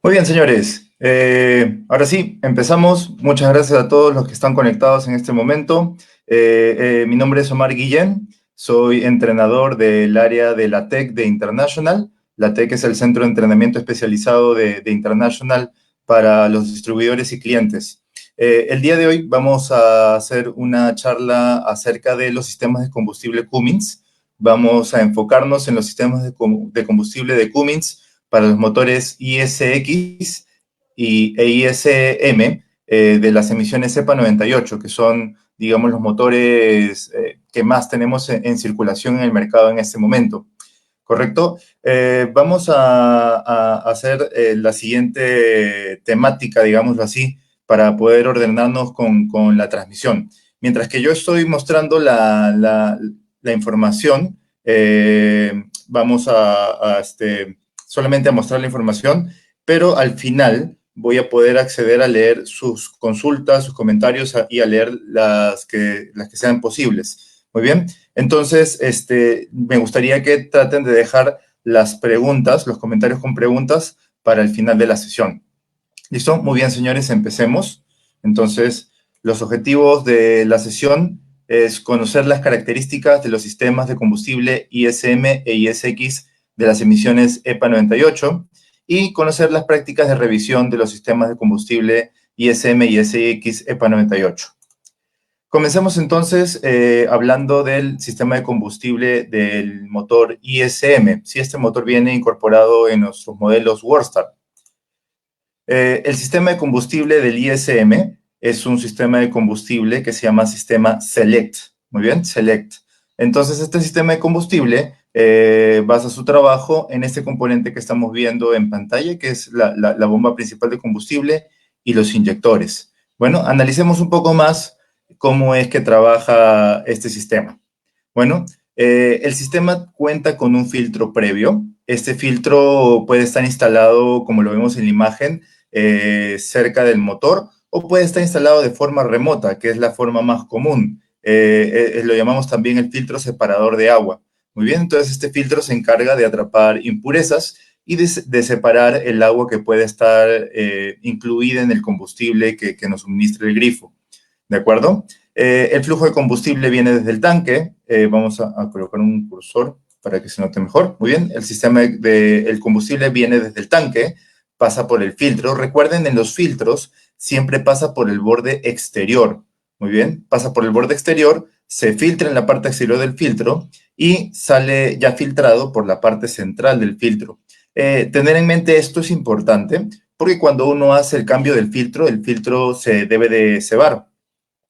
Muy bien, señores. Ahora sí, empezamos. Muchas gracias a todos los que están conectados en este momento. Mi nombre es Omar Guillén. Soy entrenador del área de la TEC de International. La TEC es el centro de entrenamiento especializado de International para los distribuidores y clientes. El día de hoy vamos a hacer una charla acerca de los sistemas de combustible Cummins. Vamos a enfocarnos en los sistemas de combustible de Cummins para los motores ISX e ISM de las emisiones EPA 98, que son, digamos, los motores que más tenemos en circulación en el mercado en este momento. ¿Correcto? Vamos a hacer la siguiente temática, digámoslo así, para poder ordenarnos con la transmisión. Mientras que yo estoy mostrando la información, vamos solamente a mostrar la información, pero al final voy a poder acceder a leer sus consultas, sus comentarios y a leer las que sean posibles. Muy bien. Entonces, me gustaría que traten de dejar las preguntas, los comentarios con preguntas para el final de la sesión. ¿Listo? Muy bien, señores, empecemos. Entonces, los objetivos de la sesión es conocer las características de los sistemas de combustible ISM e ISX de las emisiones EPA 98 y conocer las prácticas de revisión de los sistemas de combustible ISM y ISX EPA 98. Comencemos entonces hablando del sistema de combustible del motor ISM. Si este motor viene incorporado en nuestros modelos Worldstar. El sistema de combustible del ISM es un sistema de combustible que se llama sistema Select. Muy bien, Select. Entonces, este sistema de combustible basa su trabajo en este componente que estamos viendo en pantalla, que es la bomba principal de combustible y los inyectores. Bueno, analicemos un poco más cómo es que trabaja este sistema. Bueno, el sistema cuenta con un filtro previo. Este filtro puede estar instalado, como lo vemos en la imagen, cerca del motor, o puede estar instalado de forma remota, que es la forma más común. Lo llamamos también el filtro separador de agua. Muy bien, entonces este filtro se encarga de atrapar impurezas y de separar el agua que puede estar incluida en el combustible que nos suministra el grifo. ¿De acuerdo? El flujo de combustible viene desde el tanque. Vamos a colocar un cursor para que se note mejor. Muy bien, el sistema del combustible viene desde el tanque, pasa por el filtro. Recuerden, en los filtros siempre pasa por el borde exterior. Muy bien, pasa por el borde exterior, se filtra en la parte exterior del filtro y sale ya filtrado por la parte central del filtro. Tener en mente esto es importante porque cuando uno hace el cambio del filtro, el filtro se debe de cebar,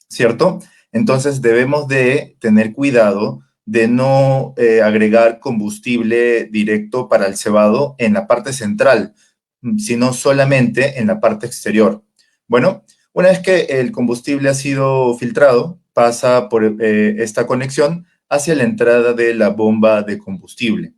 ¿cierto? Entonces debemos de tener cuidado de no agregar combustible directo para el cebado en la parte central, sino solamente en la parte exterior. Bueno, una vez que el combustible ha sido filtrado, pasa por esta conexión hacia la entrada de la bomba de combustible.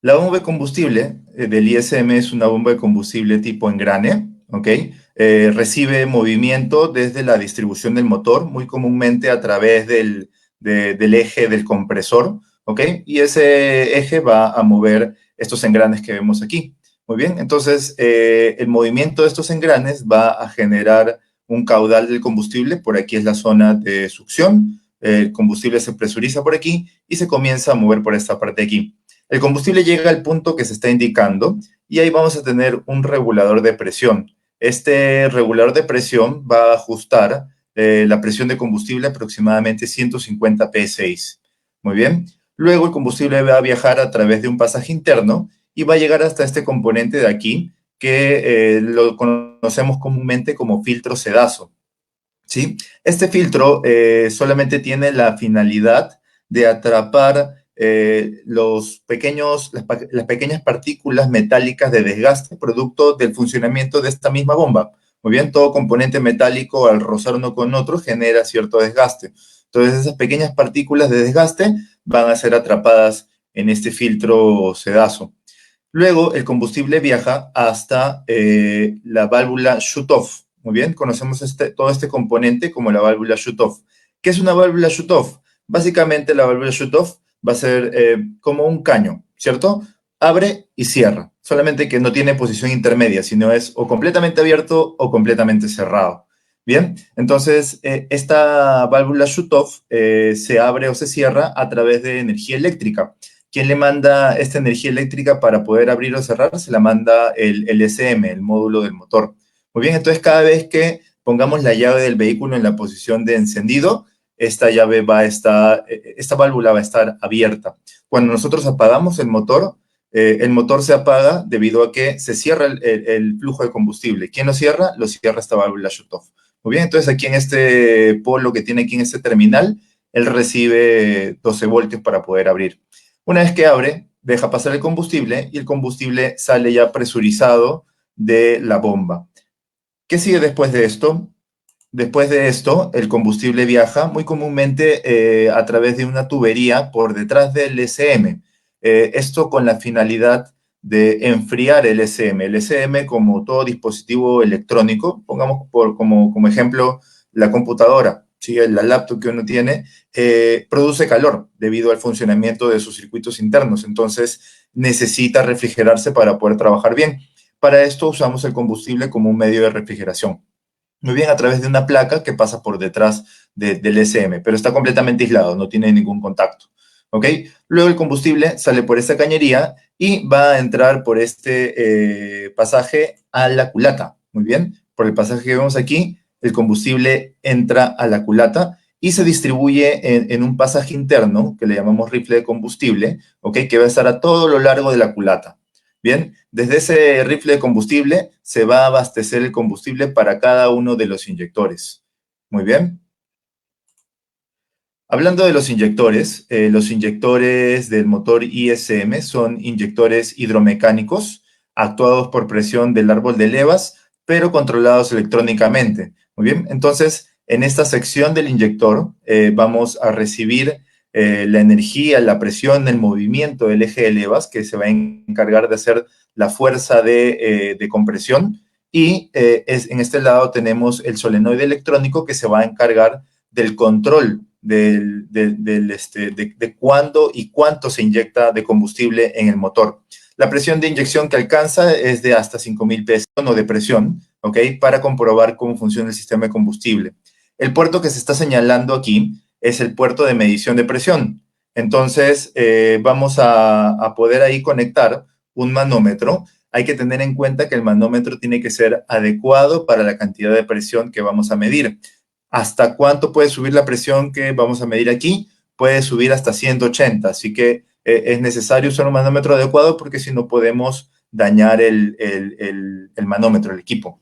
La bomba de combustible del ISM es una bomba de combustible tipo engrane, ¿ok? Recibe movimiento desde la distribución del motor, muy comúnmente a través del eje del compresor, ¿ok? Y ese eje va a mover estos engranes que vemos aquí. Muy bien, entonces el movimiento de estos engranes va a generar un caudal del combustible. Por aquí es la zona de succión. El combustible se presuriza por aquí y se comienza a mover por esta parte de aquí. El combustible llega al punto que se está indicando y ahí vamos a tener un regulador de presión. Este regulador de presión va a ajustar la presión de combustible a aproximadamente 150 psi. Muy bien. Luego el combustible va a viajar a través de un pasaje interno y va a llegar hasta este componente de aquí que lo conocemos comúnmente como filtro sedazo. ¿Sí? Este filtro solamente tiene la finalidad de atrapar las pequeñas partículas metálicas de desgaste producto del funcionamiento de esta misma bomba. Muy bien, todo componente metálico al rozar uno con otro genera cierto desgaste. Entonces esas pequeñas partículas de desgaste van a ser atrapadas en este filtro sedazo. Luego el combustible viaja hasta la válvula shutoff. Muy bien, conocemos todo este componente como la válvula shutoff. ¿Qué es una válvula shutoff? Básicamente la válvula shutoff va a ser como un caño, ¿cierto? Abre y cierra. solamente que no tiene posición intermedia, sino es o completamente abierto o completamente cerrado. Bien, entonces esta válvula shutoff se abre o se cierra a través de energía eléctrica. ¿Quién le manda esta energía eléctrica para poder abrir o cerrar? Se la manda el SM, el módulo del motor. Muy bien, entonces cada vez que pongamos la llave del vehículo en la posición de encendido, esta llave va a estar, esta válvula va a estar abierta. Cuando nosotros apagamos el motor se apaga debido a que se cierra el flujo de combustible. ¿Quién lo cierra? Lo cierra esta válvula shutoff. Muy bien, entonces aquí en este polo que tiene aquí en este terminal, él recibe 12 voltios para poder abrir. Una vez que abre, deja pasar el combustible y el combustible sale ya presurizado de la bomba. ¿Qué sigue después de esto? Después de esto, el combustible viaja muy comúnmente a través de una tubería por detrás del SM. Esto con la finalidad de enfriar el SM. El SM, como todo dispositivo electrónico, pongamos como ejemplo la computadora, ¿sí? La laptop que uno tiene, produce calor debido al funcionamiento de sus circuitos internos. Entonces, necesita refrigerarse para poder trabajar bien. Para esto usamos el combustible como un medio de refrigeración. Muy bien, a través de una placa que pasa por detrás del SM, pero está completamente aislado, no tiene ningún contacto. ¿Ok? Luego el combustible sale por esta cañería y va a entrar por este pasaje a la culata. Muy bien, por el pasaje que vemos aquí, el combustible entra a la culata y se distribuye en un pasaje interno que le llamamos rifle de combustible, ¿ok? Que va a estar a todo lo largo de la culata. Bien, desde ese rifle de combustible se va a abastecer el combustible para cada uno de los inyectores. Muy bien. Hablando de los inyectores del motor ISM son inyectores hidromecánicos actuados por presión del árbol de levas, pero controlados electrónicamente. Muy bien, entonces en esta sección del inyector vamos a recibir la energía, la presión, el movimiento del eje de levas que se va a encargar de hacer la fuerza de compresión y en este lado tenemos el solenoide electrónico que se va a encargar del control de cuándo y cuánto se inyecta de combustible en el motor. La presión de inyección que alcanza es de hasta 5.000 PSI de presión, ¿ok? Para comprobar cómo funciona el sistema de combustible. El puerto que se está señalando aquí es el puerto de medición de presión. Entonces, vamos a poder ahí conectar un manómetro. Hay que tener en cuenta que el manómetro tiene que ser adecuado para la cantidad de presión que vamos a medir. ¿Hasta cuánto puede subir la presión que vamos a medir aquí? Puede subir hasta 180, así que es necesario usar un manómetro adecuado porque si no podemos dañar el manómetro, el equipo.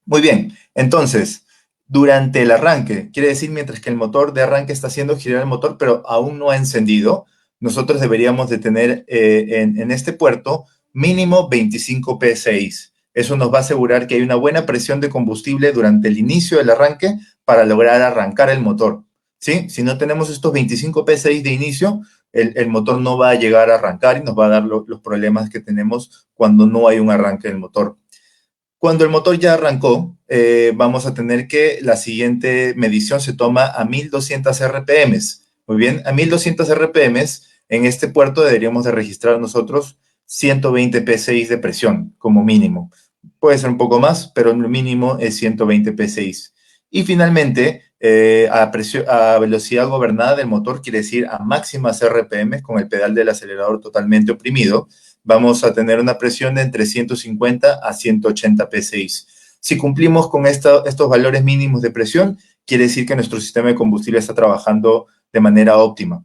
Muy bien, entonces, durante el arranque, quiere decir mientras que el motor de arranque está haciendo girar el motor, pero aún no ha encendido, nosotros deberíamos de tener en este puerto mínimo 25 PSI. Eso nos va a asegurar que hay una buena presión de combustible durante el inicio del arranque para lograr arrancar el motor. ¿Sí? Si no tenemos estos 25 PSI de inicio, el motor no va a llegar a arrancar y nos va a dar los problemas que tenemos cuando no hay un arranque del motor. Cuando el motor ya arrancó, vamos a tener que la siguiente medición se toma a 1200 RPM. Muy bien, a 1200 RPM, en este puerto deberíamos de registrar nosotros 120 PSI de presión como mínimo. Puede ser un poco más, pero el mínimo es 120 PSI. Y finalmente, a velocidad gobernada del motor, quiere decir a máximas RPM, con el pedal del acelerador totalmente oprimido, vamos a tener una presión de entre 150 a 180 PSI. Si cumplimos con estos valores mínimos de presión, quiere decir que nuestro sistema de combustible está trabajando de manera óptima.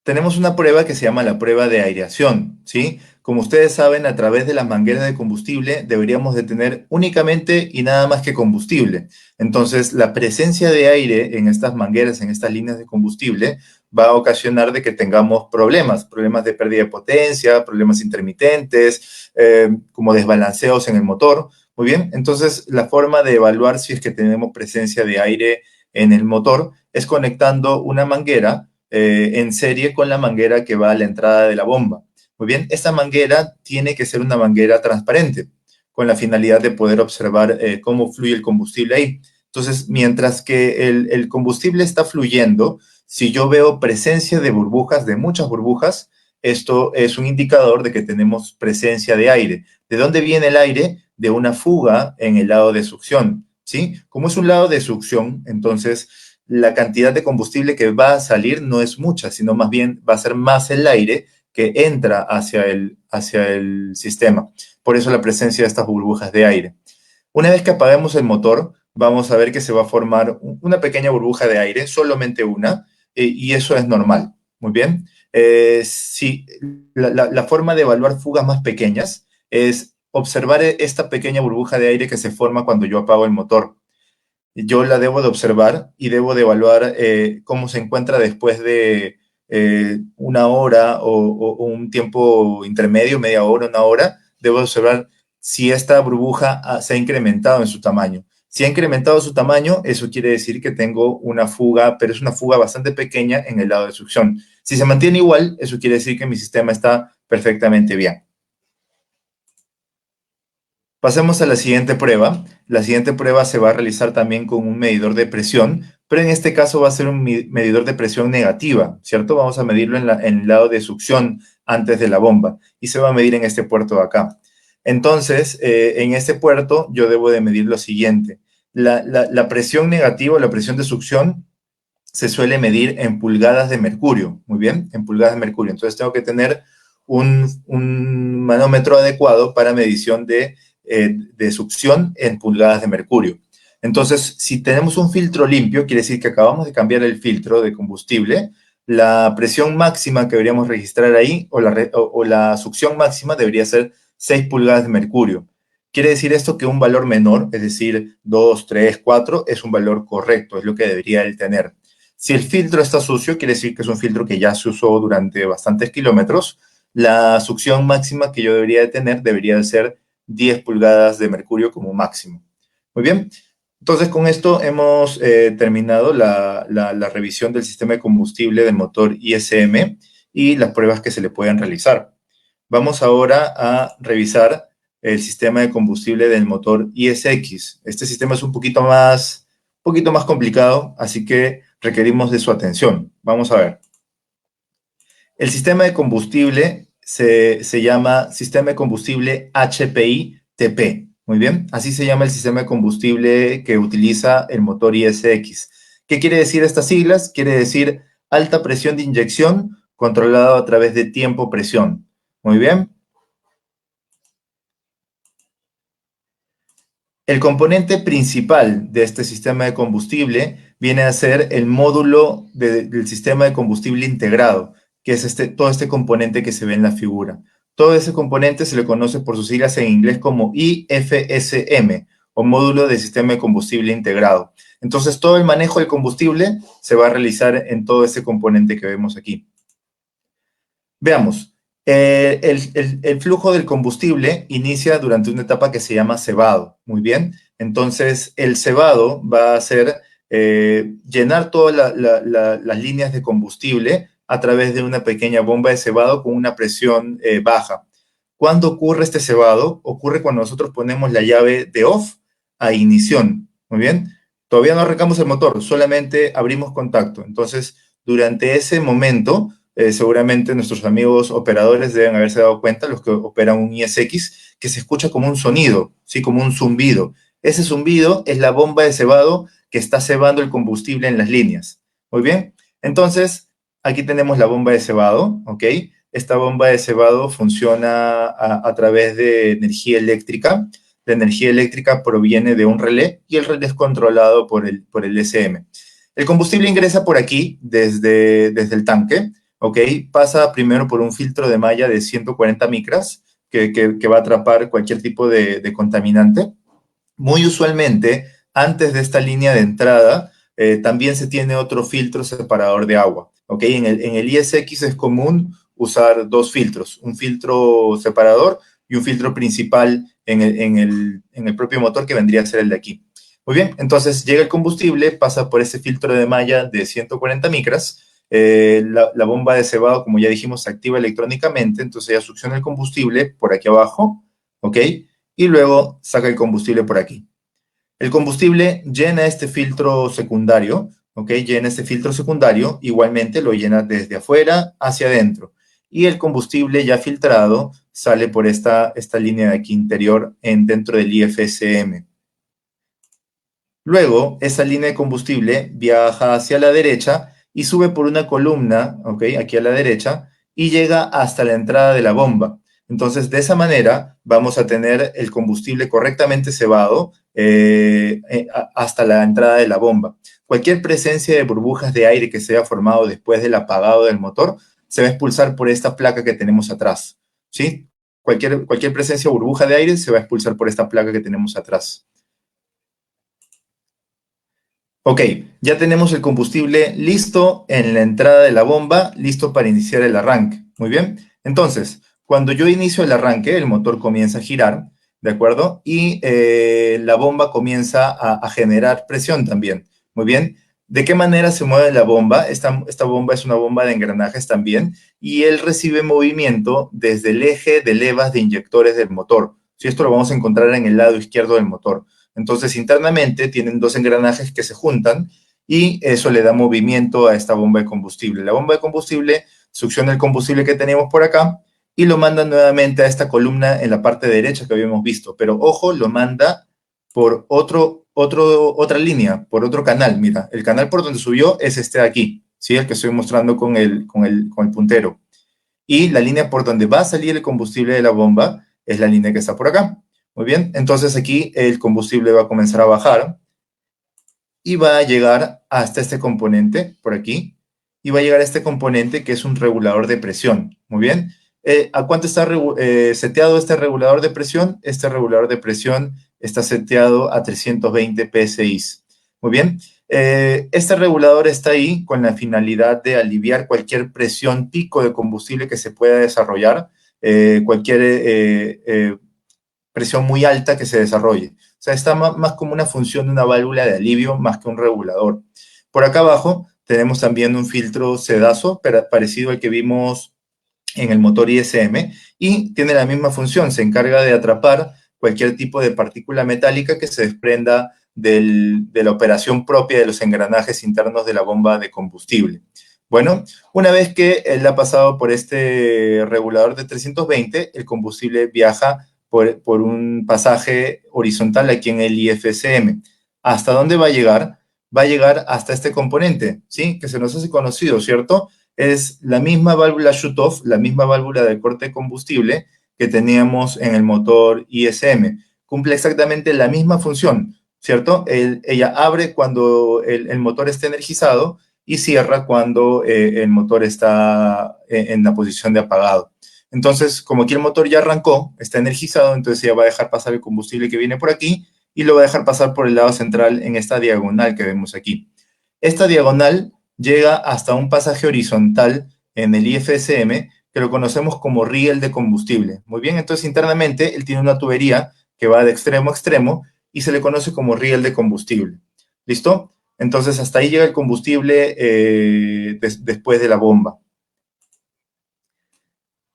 Tenemos una prueba que se llama la prueba de aireación, ¿sí? Como ustedes saben, a través de las mangueras de combustible deberíamos de tener únicamente y nada más que combustible. Entonces, la presencia de aire en estas mangueras, en estas líneas de combustible, va a ocasionar de que tengamos problemas de pérdida de potencia, problemas intermitentes, como desbalanceos en el motor. Muy bien, entonces la forma de evaluar si es que tenemos presencia de aire en el motor es conectando una manguera en serie con la manguera que va a la entrada de la bomba. Muy bien, esta manguera tiene que ser una manguera transparente, con la finalidad de poder observar cómo fluye el combustible ahí. Entonces, mientras que el combustible está fluyendo, si yo veo presencia de burbujas, de muchas burbujas, esto es un indicador de que tenemos presencia de aire. ¿De dónde viene el aire? De una fuga en el lado de succión, ¿sí? Como es un lado de succión, entonces la cantidad de combustible que va a salir no es mucha, sino más bien va a ser más el aire que entra hacia el sistema. Por eso la presencia de estas burbujas de aire. Una vez que apaguemos el motor, vamos a ver que se va a formar una pequeña burbuja de aire, solamente una, y eso es normal. Muy bien. Sí, la forma de evaluar fugas más pequeñas es observar esta pequeña burbuja de aire que se forma cuando yo apago el motor. Yo la debo de observar y debo de evaluar cómo se encuentra después de una hora o un tiempo intermedio, media hora, una hora. Debo observar si esta burbuja se ha incrementado en su tamaño. Si ha incrementado su tamaño, eso quiere decir que tengo una fuga, pero es una fuga bastante pequeña en el lado de succión. Si se mantiene igual, eso quiere decir que mi sistema está perfectamente bien. Pasemos a la siguiente prueba. La siguiente prueba se va a realizar también con un medidor de presión, pero en este caso va a ser un medidor de presión negativa, ¿cierto? Vamos a medirlo en el lado de succión antes de la bomba y se va a medir en este puerto de acá. Entonces, en este puerto yo debo de medir lo siguiente. La presión negativa, la presión de succión, se suele medir en pulgadas de mercurio, muy bien, en pulgadas de mercurio. Entonces tengo que tener un manómetro adecuado para medición de succión en pulgadas de mercurio. Entonces, si tenemos un filtro limpio, quiere decir que acabamos de cambiar el filtro de combustible, la presión máxima que deberíamos registrar ahí o la succión máxima debería ser 6 pulgadas de mercurio. Quiere decir esto que un valor menor, es decir, 2, 3, 4, es un valor correcto, es lo que debería él tener. Si el filtro está sucio, quiere decir que es un filtro que ya se usó durante bastantes kilómetros. La succión máxima que yo debería de tener debería de ser 10 pulgadas de mercurio como máximo. Muy bien. Entonces, con esto hemos terminado la revisión del sistema de combustible del motor ISM y las pruebas que se le pueden realizar. Vamos ahora a revisar el sistema de combustible del motor ISX. Este sistema es un poquito más complicado, así que requerimos de su atención. Vamos a ver. El sistema de combustible se llama sistema de combustible HPI-TP. Muy bien, así se llama el sistema de combustible que utiliza el motor ISX. ¿Qué quiere decir estas siglas? Quiere decir alta presión de inyección controlado a través de tiempo-presión. Muy bien. El componente principal de este sistema de combustible viene a ser el módulo del sistema de combustible integrado, que es todo este componente que se ve en la figura. Todo ese componente se le conoce por sus siglas en inglés como IFSM, o módulo de sistema de combustible integrado. Entonces, todo el manejo del combustible se va a realizar en todo ese componente que vemos aquí. Veamos, el flujo del combustible inicia durante una etapa que se llama cebado, muy bien. Entonces, el cebado va a ser llenar todas las líneas de combustible a través de una pequeña bomba de cebado con una presión baja. ¿Cuándo ocurre este cebado? Ocurre cuando nosotros ponemos la llave de off a ignición, muy bien. Todavía no arrancamos el motor, solamente abrimos contacto. Entonces, durante ese momento, seguramente nuestros amigos operadores deben haberse dado cuenta, los que operan un ISX, que se escucha como un sonido, ¿sí? Como un zumbido. Ese zumbido es la bomba de cebado que está cebando el combustible en las líneas. Muy bien, entonces aquí tenemos la bomba de cebado, ¿ok? Esta bomba de cebado funciona a través de energía eléctrica. La energía eléctrica proviene de un relé y el relé es controlado por el SM. El combustible ingresa por aquí desde el tanque, ¿ok? Pasa primero por un filtro de malla de 140 micras que va a atrapar cualquier tipo de contaminante. Muy usualmente, antes de esta línea de entrada, también se tiene otro filtro separador de agua, ¿ok? En el ISX es común usar dos filtros, un filtro separador y un filtro principal en el propio motor que vendría a ser el de aquí. Muy bien, entonces llega el combustible, pasa por ese filtro de malla de 140 micras, la bomba de cebado, como ya dijimos, se activa electrónicamente, entonces ya succiona el combustible por aquí abajo, ¿ok? Y luego saca el combustible por aquí. El combustible llena este filtro secundario, ¿ok? Llena este filtro secundario, igualmente lo llena desde afuera hacia adentro. y el combustible ya filtrado sale por esta línea de aquí interior dentro del IFSM. Luego, esa línea de combustible viaja hacia la derecha y sube por una columna, ¿ok? Aquí a la derecha, y llega hasta la entrada de la bomba. Entonces, de esa manera, vamos a tener el combustible correctamente cebado hasta la entrada de la bomba. Cualquier presencia de burbujas de aire que se haya formado después del apagado del motor se va a expulsar por esta placa que tenemos atrás, ¿sí? Cualquier presencia de burbuja de aire se va a expulsar por esta placa que tenemos atrás. Ok, ya tenemos el combustible listo en la entrada de la bomba, listo para iniciar el arranque. Muy bien. Entonces, cuando yo inicio el arranque, el motor comienza a girar, ¿de acuerdo? Y la bomba comienza a generar presión también. Muy bien. ¿De qué manera se mueve la bomba? Esta bomba es una bomba de engranajes también y él recibe movimiento desde el eje de levas de inyectores del motor. Si esto lo vamos a encontrar en el lado izquierdo del motor. Entonces, internamente tienen dos engranajes que se juntan y eso le da movimiento a esta bomba de combustible. La bomba de combustible succiona el combustible que teníamos por acá y lo manda nuevamente a esta columna en la parte derecha que habíamos visto. Pero ojo, lo manda por otra línea, por otro canal. Mira, el canal por donde subió es este de aquí, ¿sí? El que estoy mostrando con el puntero. Y la línea por donde va a salir el combustible de la bomba es la línea que está por acá. Muy bien, entonces aquí el combustible va a comenzar a bajar y va a llegar hasta este componente por aquí y va a llegar a este componente que es un regulador de presión. Muy bien, ¿a cuánto está seteado este regulador de presión? Este regulador de presión está seteado a 320 psi. Muy bien, este regulador está ahí con la finalidad de aliviar cualquier presión pico de combustible que se pueda desarrollar, cualquier presión muy alta que se desarrolle. O sea, está más como una función de una válvula de alivio más que un regulador. Por acá abajo tenemos también un filtro sedazo, parecido al que vimos en el motor ISM, y tiene la misma función, se encarga de atrapar cualquier tipo de partícula metálica que se desprenda de la operación propia de los engranajes internos de la bomba de combustible. Bueno, una vez que él ha pasado por este regulador de 320, el combustible viaja por un pasaje horizontal aquí en el IFSM. ¿Hasta dónde va a llegar? Va a llegar hasta este componente, ¿sí? Que se nos hace conocido, ¿cierto? Es la misma válvula shutoff, la misma válvula de corte de combustible que teníamos en el motor ISM. Cumple exactamente la misma función, ¿cierto? Ella abre cuando el motor está energizado y cierra cuando el motor está en la posición de apagado. Entonces, como aquí el motor ya arrancó, está energizado, entonces ya va a dejar pasar el combustible que viene por aquí y lo va a dejar pasar por el lado central en esta diagonal que vemos aquí. Esta diagonal llega hasta un pasaje horizontal en el IFSM que lo conocemos como riel de combustible. Muy bien, entonces internamente él tiene una tubería que va de extremo a extremo y se le conoce como riel de combustible. ¿Listo? Entonces hasta ahí llega el combustible después de la bomba.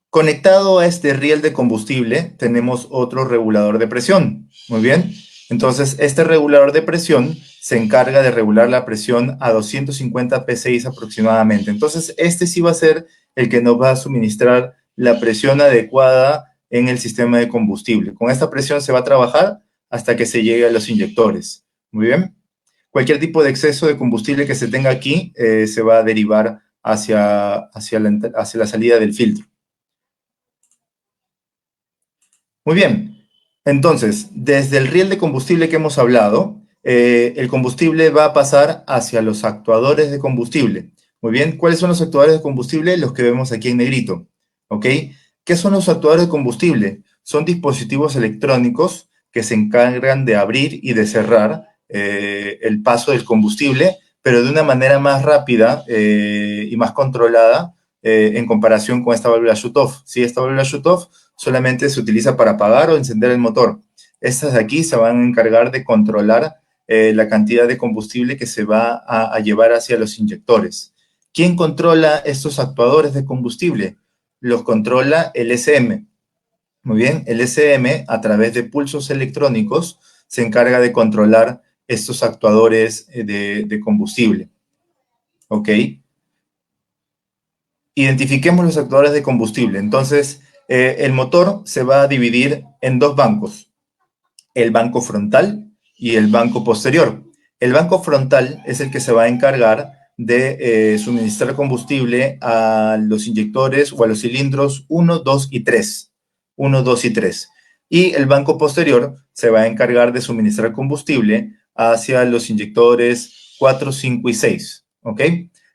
Conectado a este riel de combustible tenemos otro regulador de presión. Muy bien. Entonces, este regulador de presión se encarga de regular la presión a 250 psi aproximadamente. Entonces, este sí va a ser el que nos va a suministrar la presión adecuada en el sistema de combustible. Con esta presión se va a trabajar hasta que se llegue a los inyectores. Muy bien. Cualquier tipo de exceso de combustible que se tenga aquí se va a derivar hacia la salida del filtro. Muy bien. Entonces, desde el riel de combustible que hemos hablado, el combustible va a pasar hacia los actuadores de combustible. Muy bien. ¿Cuáles son los actuadores de combustible? Los que vemos aquí en negrito. ¿Ok? ¿Qué son los actuadores de combustible? Son dispositivos electrónicos que se encargan de abrir y de cerrar el paso del combustible, pero de una manera más rápida y más controlada en comparación con esta válvula shutoff. ¿Sí? Esta válvula shutoff solamente se utiliza para apagar o encender el motor. Estas de aquí se van a encargar de controlar la cantidad de combustible que se va a llevar hacia los inyectores. ¿Quién controla estos actuadores de combustible? Los controla el SM. Muy bien, el SM a través de pulsos electrónicos se encarga de controlar estos actuadores de combustible. ¿Ok? Identifiquemos los actuadores de combustible. Entonces, el motor se va a dividir en dos bancos, el banco frontal y el banco posterior. El banco frontal es el que se va a encargar de suministrar combustible a los inyectores o a los cilindros 1, 2 y 3. 1, 2 y 3. Y el banco posterior se va a encargar de suministrar combustible hacia los inyectores 4, 5 y 6. ¿Ok?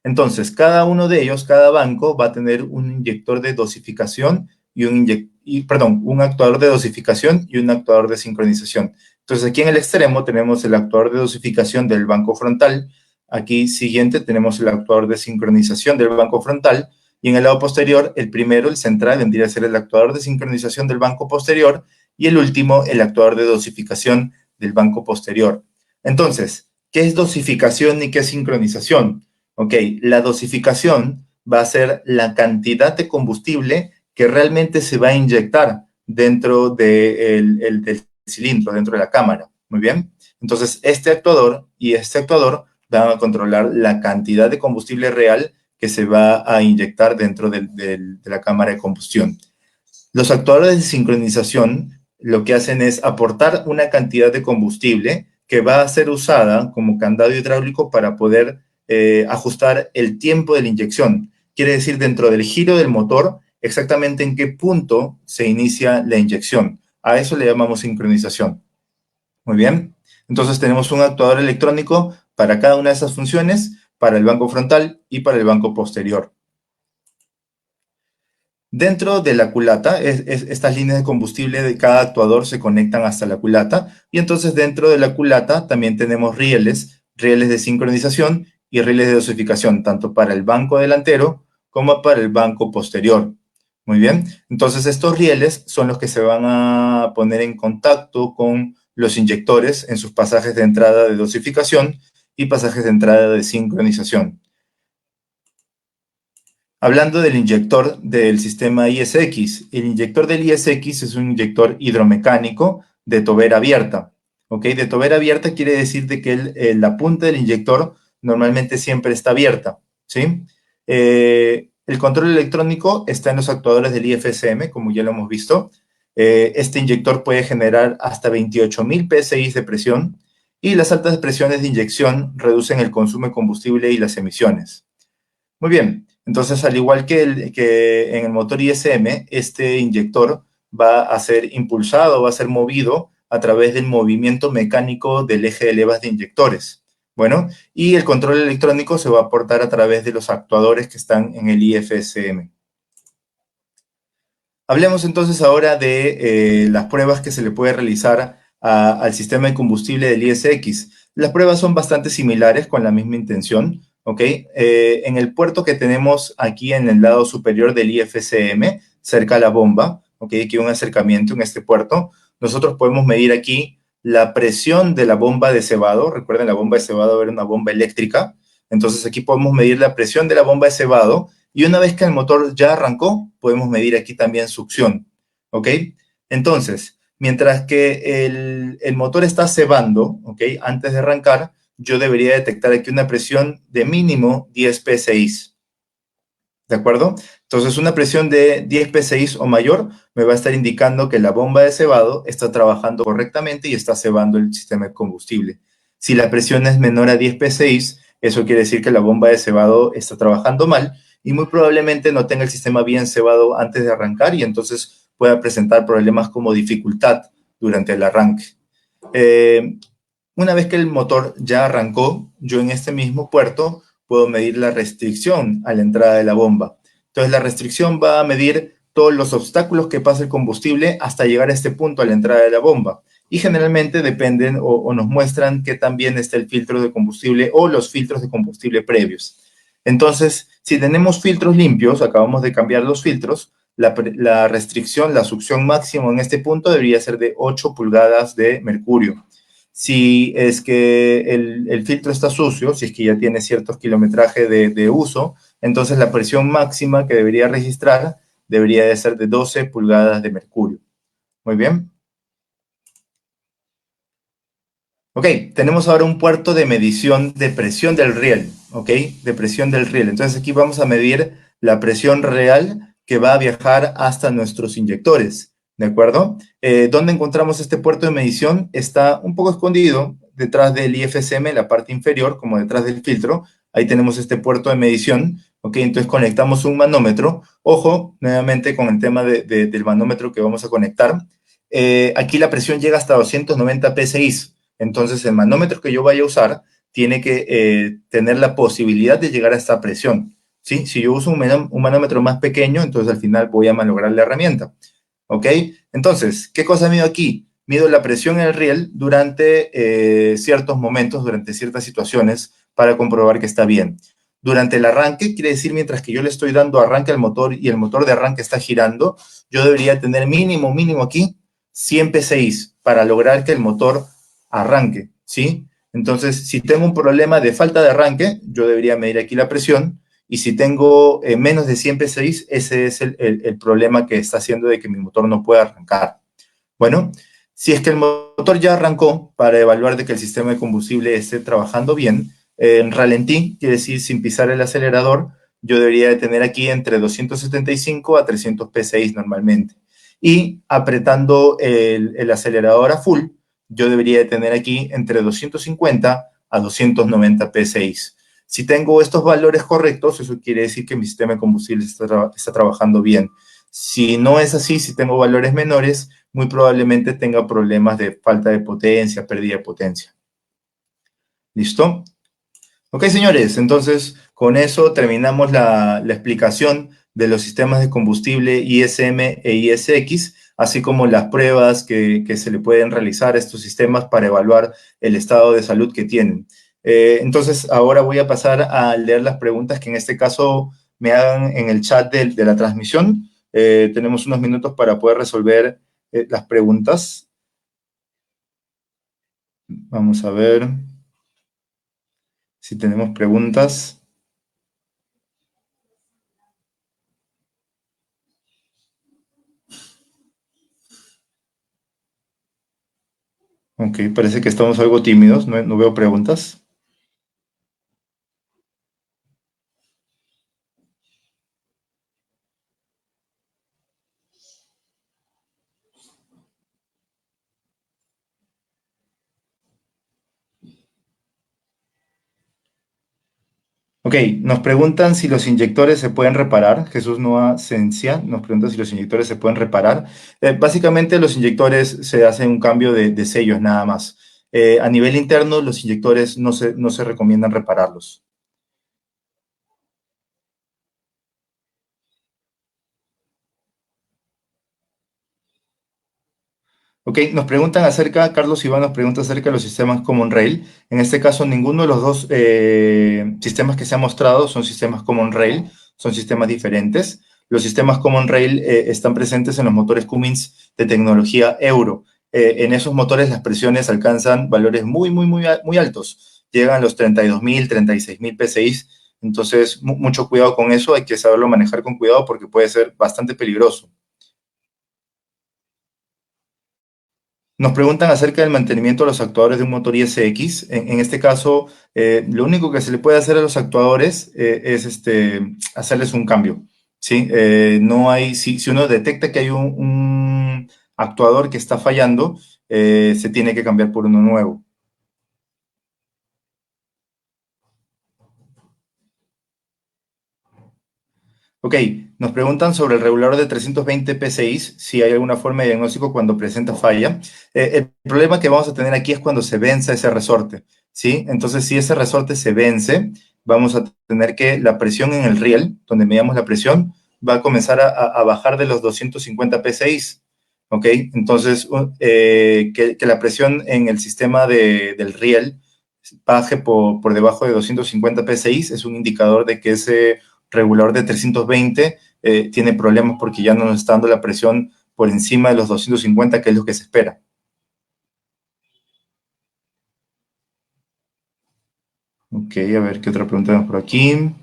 Entonces, cada uno de ellos, cada banco, va a tener un inyector de dosificación un actuador de dosificación y un actuador de sincronización. Entonces, aquí en el extremo tenemos el actuador de dosificación del banco frontal. Aquí siguiente tenemos el actuador de sincronización del banco frontal. Y en el lado posterior, el primero, el central, vendría a ser el actuador de sincronización del banco posterior. Y el último, el actuador de dosificación del banco posterior. Entonces, ¿qué es dosificación y qué es sincronización? Ok, la dosificación va a ser la cantidad de combustible que realmente se va a inyectar dentro del cilindro, dentro de la cámara. Muy bien. Entonces, este actuador y este actuador van a controlar la cantidad de combustible real que se va a inyectar dentro de la cámara de combustión. Los actuadores de sincronización lo que hacen es aportar una cantidad de combustible que va a ser usada como candado hidráulico para poder ajustar el tiempo de la inyección. Quiere decir, dentro del giro del motor, exactamente en qué punto se inicia la inyección. A eso le llamamos sincronización. Muy bien. Entonces tenemos un actuador electrónico para cada una de esas funciones, para el banco frontal y para el banco posterior. Dentro de la culata, estas líneas de combustible de cada actuador se conectan hasta la culata y entonces dentro de la culata también tenemos rieles de sincronización y rieles de dosificación, tanto para el banco delantero como para el banco posterior. Muy bien, entonces estos rieles son los que se van a poner en contacto con los inyectores en sus pasajes de entrada de dosificación y pasajes de entrada de sincronización. Hablando del inyector del sistema ISX, el inyector del ISX es un inyector hidromecánico de tobera abierta. ¿Ok? De tobera abierta quiere decir de que la punta del inyector normalmente siempre está abierta. ¿Sí? El control electrónico está en los actuadores del IFSM, como ya lo hemos visto. Este inyector puede generar hasta 28.000 psi de presión y las altas presiones de inyección reducen el consumo de combustible y las emisiones. Muy bien, entonces al igual que en el motor ISM, este inyector va a ser impulsado, va a ser movido a través del movimiento mecánico del eje de levas de inyectores. Bueno, y el control electrónico se va a aportar a través de los actuadores que están en el IFSM. Hablemos entonces ahora de las pruebas que se le puede realizar al sistema de combustible del ISX. Las pruebas son bastante similares con la misma intención, ¿ok? En el puerto que tenemos aquí en el lado superior del IFCM, cerca a la bomba, ¿ok? Aquí hay un acercamiento en este puerto. Nosotros podemos medir aquí la presión de la bomba de cebado. Recuerden, la bomba de cebado era una bomba eléctrica. Entonces aquí podemos medir la presión de la bomba de cebado y una vez que el motor ya arrancó, podemos medir aquí también succión, ¿ok? Entonces, mientras que el motor está cebando, ¿ok? Antes de arrancar, yo debería detectar aquí una presión de mínimo 10 psi, ¿de acuerdo? Entonces, una presión de 10 psi o mayor me va a estar indicando que la bomba de cebado está trabajando correctamente y está cebando el sistema de combustible. Si la presión es menor a 10 psi, eso quiere decir que la bomba de cebado está trabajando mal y muy probablemente no tenga el sistema bien cebado antes de arrancar y entonces pueda presentar problemas como dificultad durante el arranque. Una vez que el motor ya arrancó, yo en este mismo puerto puedo medir la restricción a la entrada de la bomba. Entonces la restricción va a medir todos los obstáculos que pasa el combustible hasta llegar a este punto a la entrada de la bomba. Y generalmente dependen o nos muestran qué tan bien está el filtro de combustible o los filtros de combustible previos. Entonces, si tenemos filtros limpios, acabamos de cambiar los filtros, la restricción, la succión máxima en este punto debería ser de 8 pulgadas de mercurio. Si es que el filtro está sucio, si es que ya tiene ciertos kilometraje de uso, entonces la presión máxima que debería registrar debería de ser de 12 pulgadas de mercurio. Muy bien. Ok, tenemos ahora un puerto de medición de presión del riel, ok, de presión del riel. Entonces aquí vamos a medir la presión real que va a viajar hasta nuestros inyectores, ¿de acuerdo? ¿Dónde encontramos este puerto de medición? Está un poco escondido detrás del IFSM, la parte inferior, como detrás del filtro. Ahí tenemos este puerto de medición, ¿ok? Entonces conectamos un manómetro. Ojo, nuevamente con el tema del manómetro que vamos a conectar. Aquí la presión llega hasta 290 psi. Entonces el manómetro que yo vaya a usar tiene que tener la posibilidad de llegar a esta presión. ¿Sí? Si yo uso un manómetro más pequeño, entonces al final voy a malograr la herramienta. ¿Ok? Entonces, ¿qué cosa mido aquí? Mido la presión en el riel durante ciertos momentos, durante ciertas situaciones, para comprobar que está bien. Durante el arranque, quiere decir mientras que yo le estoy dando arranque al motor y el motor de arranque está girando, yo debería tener mínimo aquí 100 psi para lograr que el motor arranque, ¿sí? Entonces, si tengo un problema de falta de arranque, yo debería medir aquí la presión, y si tengo menos de 100 psi, ese es el problema que está haciendo de que mi motor no pueda arrancar. Bueno, si es que el motor ya arrancó, para evaluar de que el sistema de combustible esté trabajando bien, en ralentí, quiere decir sin pisar el acelerador, yo debería de tener aquí entre 275 a 300 psi normalmente. Y apretando el acelerador a full, yo debería de tener aquí entre 250 a 290 psi. Si tengo estos valores correctos, eso quiere decir que mi sistema de combustible está trabajando bien. Si no es así, si tengo valores menores, muy probablemente tenga problemas de falta de potencia, pérdida de potencia. ¿Listo? Ok, señores, entonces con eso terminamos la explicación de los sistemas de combustible ISM e ISX, así como las pruebas que se le pueden realizar a estos sistemas para evaluar el estado de salud que tienen. Entonces, ahora voy a pasar a leer las preguntas que en este caso me hagan en el chat de la transmisión. Tenemos unos minutos para poder resolver las preguntas. Vamos a ver si tenemos preguntas. Ok, parece que estamos algo tímidos, no veo preguntas. Ok, nos preguntan si los inyectores se pueden reparar. Jesús Noa Cencia nos pregunta si los inyectores se pueden reparar. Básicamente los inyectores se hacen un cambio de sellos nada más. A nivel interno, los inyectores no se recomiendan repararlos. Ok, nos preguntan acerca, Carlos Iván nos pregunta acerca de los sistemas Common Rail. En este caso, ninguno de los dos sistemas que se han mostrado son sistemas Common Rail, son sistemas diferentes. Los sistemas Common Rail están presentes en los motores Cummins de tecnología Euro. En esos motores las presiones alcanzan valores muy altos. Llegan a los 32.000, 36.000 PSI. Entonces, mucho cuidado con eso. Hay que saberlo manejar con cuidado porque puede ser bastante peligroso. Nos preguntan acerca del mantenimiento de los actuadores de un motor ISX. En este caso, lo único que se le puede hacer a los actuadores es hacerles un cambio. ¿Sí? No hay, si uno detecta que hay un actuador que está fallando, se tiene que cambiar por uno nuevo. Ok, nos preguntan sobre el regulador de 320 PSI, si hay alguna forma de diagnóstico cuando presenta falla. El problema que vamos a tener aquí es cuando se venza ese resorte, ¿sí? Entonces, si ese resorte se vence, vamos a tener que la presión en el riel, donde medimos la presión, va a comenzar a bajar de los 250 PSI, ¿ok? Entonces, que la presión en el sistema del riel baje por debajo de 250 PSI es un indicador de que ese regulador de 320 tiene problemas porque ya no nos está dando la presión por encima de los 250, que es lo que se espera. Ok, a ver qué otra pregunta tenemos por aquí.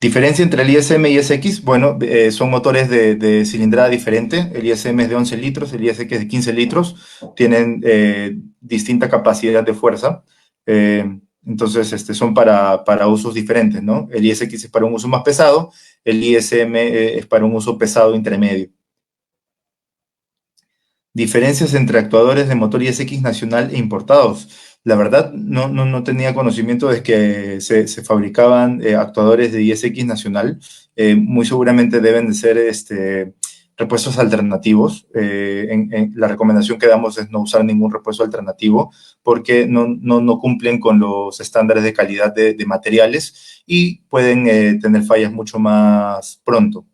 Diferencia entre el ISM y SX, bueno, son motores de cilindrada diferente. El ISM es de 11 litros, el ISX es de 15 litros. Tienen distinta capacidad de fuerza. Entonces, son para usos diferentes, ¿no? El ISX es para un uso más pesado, el ISM es para un uso pesado intermedio. Diferencias entre actuadores de motor ISX nacional e importados. La verdad, no tenía conocimiento de que se fabricaban actuadores de ISX nacional. Muy seguramente deben de ser repuestos alternativos. La recomendación que damos es no usar ningún repuesto alternativo porque no cumplen con los estándares de calidad de materiales y pueden tener fallas mucho más pronto.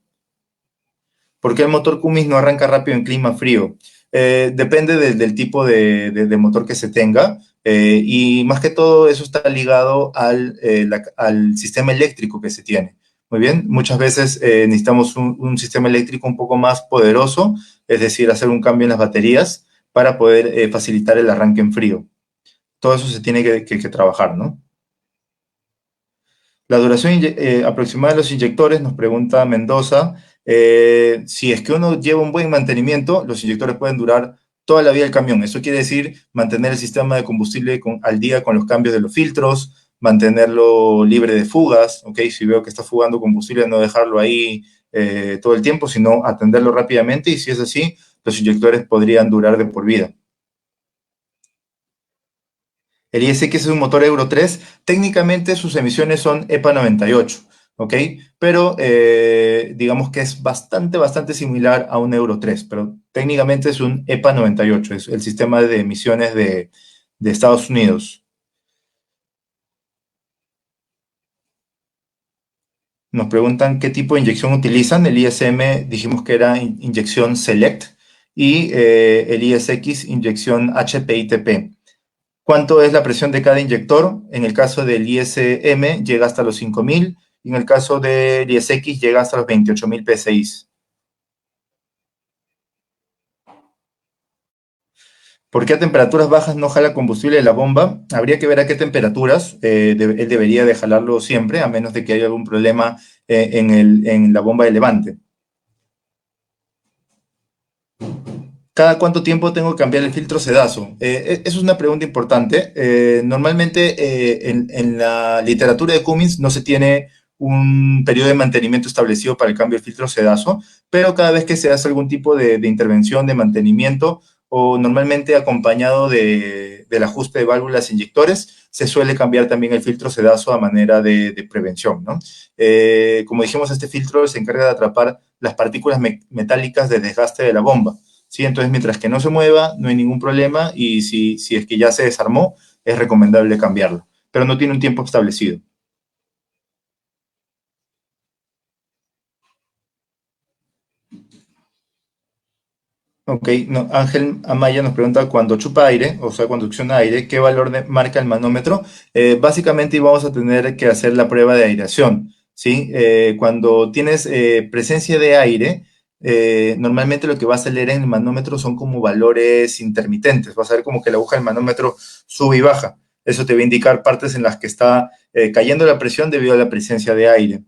¿Por qué el motor Cummins no arranca rápido en clima frío? Depende del tipo de motor que se tenga y más que todo eso está ligado al sistema eléctrico que se tiene. Muy bien, muchas veces necesitamos un sistema eléctrico un poco más poderoso, es decir, hacer un cambio en las baterías para poder facilitar el arranque en frío. Todo eso se tiene que trabajar, ¿no? La duración aproximada de los inyectores, nos pregunta Mendoza, si es que uno lleva un buen mantenimiento, los inyectores pueden durar toda la vida del camión. Eso quiere decir mantener el sistema de combustible al día con los cambios de los filtros, mantenerlo libre de fugas, ¿ok? Si veo que está fugando combustible, no dejarlo ahí todo el tiempo, sino atenderlo rápidamente y si es así, los inyectores podrían durar de por vida. El ISX es un motor Euro 3. Técnicamente sus emisiones son EPA 98, ¿ok? Pero digamos que es bastante similar a un Euro 3, pero técnicamente es un EPA 98, es el sistema de emisiones de Estados Unidos. Nos preguntan qué tipo de inyección utilizan. El ISM dijimos que era inyección Select y el ISX inyección HPITP. ¿Cuánto es la presión de cada inyector? En el caso del ISM llega hasta los 5.000 y en el caso del ISX llega hasta los 28.000 PSI. ¿Por qué a temperaturas bajas no jala combustible de la bomba? Habría que ver a qué temperaturas. Él debería de jalarlo siempre, a menos de que haya algún problema en la bomba de levante. ¿Cada cuánto tiempo tengo que cambiar el filtro sedazo? Eso es una pregunta importante. Normalmente en la literatura de Cummins no se tiene un periodo de mantenimiento establecido para el cambio del filtro sedazo, pero cada vez que se hace algún tipo de intervención de mantenimiento o normalmente acompañado del ajuste de válvulas e inyectores, se suele cambiar también el filtro sedazo a manera de prevención, ¿no? Como dijimos, este filtro se encarga de atrapar las partículas metálicas de desgaste de la bomba. ¿Sí? Entonces, mientras que no se mueva, no hay ningún problema y si es que ya se desarmó, es recomendable cambiarlo, pero no tiene un tiempo establecido. Ok, no, Ángel Amaya nos pregunta cuando chupa aire, o sea, cuando succiona aire, ¿qué valor marca el manómetro? Básicamente vamos a tener que hacer la prueba de aireación, ¿sí? Cuando tienes presencia de aire, normalmente lo que vas a leer en el manómetro son como valores intermitentes, vas a ver como que la aguja del manómetro sube y baja. Eso te va a indicar partes en las que está cayendo la presión debido a la presencia de aire.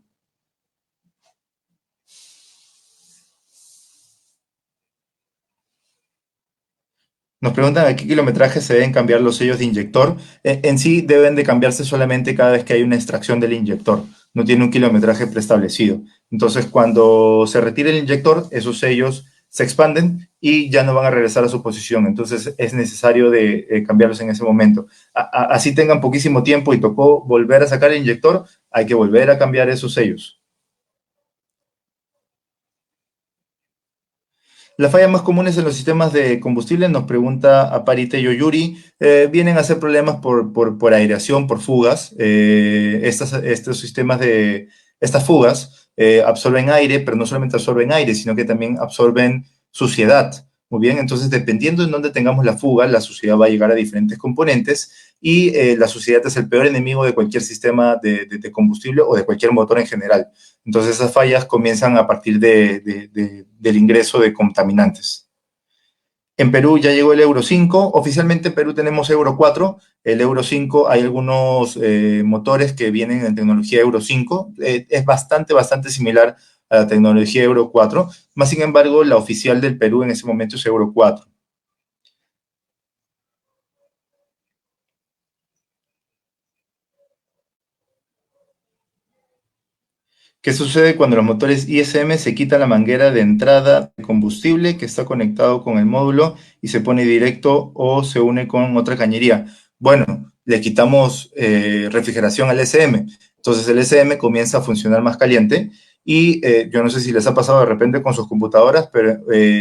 Nos preguntan a qué kilometraje se deben cambiar los sellos de inyector. En sí deben de cambiarse solamente cada vez que hay una extracción del inyector. No tiene un kilometraje preestablecido. Entonces, cuando se retire el inyector, esos sellos se expanden y ya no van a regresar a su posición. Entonces, es necesario de cambiarlos en ese momento. Así tengan poquísimo tiempo y tocó volver a sacar el inyector, hay que volver a cambiar esos sellos. Las fallas más comunes en los sistemas de combustible, nos pregunta Aparite Yoyuri, vienen a ser problemas por aireación, por fugas. Estos sistemas estas fugas absorben aire, pero no solamente absorben aire, sino que también absorben suciedad. Muy bien, entonces dependiendo en dónde tengamos la fuga, la suciedad va a llegar a diferentes componentes y la suciedad es el peor enemigo de cualquier sistema de combustible o de cualquier motor en general. Entonces esas fallas comienzan a partir del ingreso de contaminantes. En Perú ya llegó el Euro 5, oficialmente en Perú tenemos Euro 4, el Euro 5 hay algunos motores que vienen en tecnología Euro 5, es bastante similar a la tecnología Euro 4, más sin embargo la oficial del Perú en ese momento es Euro 4. ¿Qué sucede cuando los motores ISM se quita la manguera de entrada de combustible que está conectado con el módulo y se pone directo o se une con otra cañería? Bueno, le quitamos refrigeración al SM. Entonces el SM comienza a funcionar más caliente y yo no sé si les ha pasado de repente con sus computadoras, pero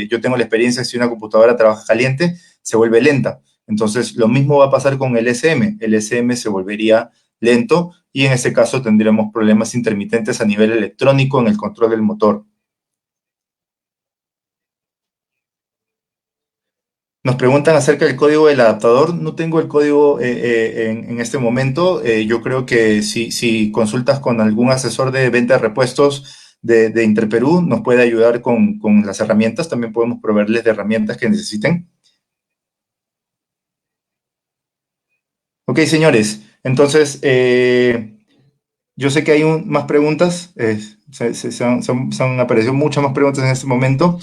yo tengo la experiencia que si una computadora trabaja caliente, se vuelve lenta. Entonces lo mismo va a pasar con el SM. El SM se volvería lento y en ese caso tendremos problemas intermitentes a nivel electrónico en el control del motor. Nos preguntan acerca del código del adaptador. No tengo el código en este momento. Yo creo que si consultas con algún asesor de venta de repuestos de Interperú, nos puede ayudar con las herramientas. También podemos proveerles de herramientas que necesiten. Ok, señores. Entonces, yo sé que hay más preguntas, se han aparecido muchas más preguntas en este momento,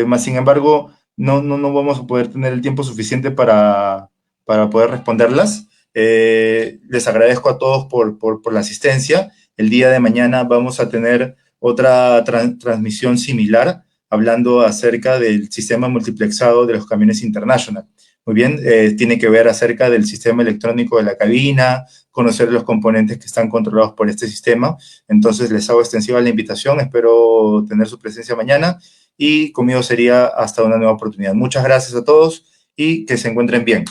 más sin embargo, no vamos a poder tener el tiempo suficiente para poder responderlas. Les agradezco a todos por la asistencia. El día de mañana vamos a tener otra transmisión similar, hablando acerca del sistema multiplexado de los camiones International. Muy bien, tiene que ver acerca del sistema electrónico de la cabina, conocer los componentes que están controlados por este sistema. Entonces les hago extensiva la invitación, espero tener su presencia mañana y conmigo sería hasta una nueva oportunidad. Muchas gracias a todos y que se encuentren bien.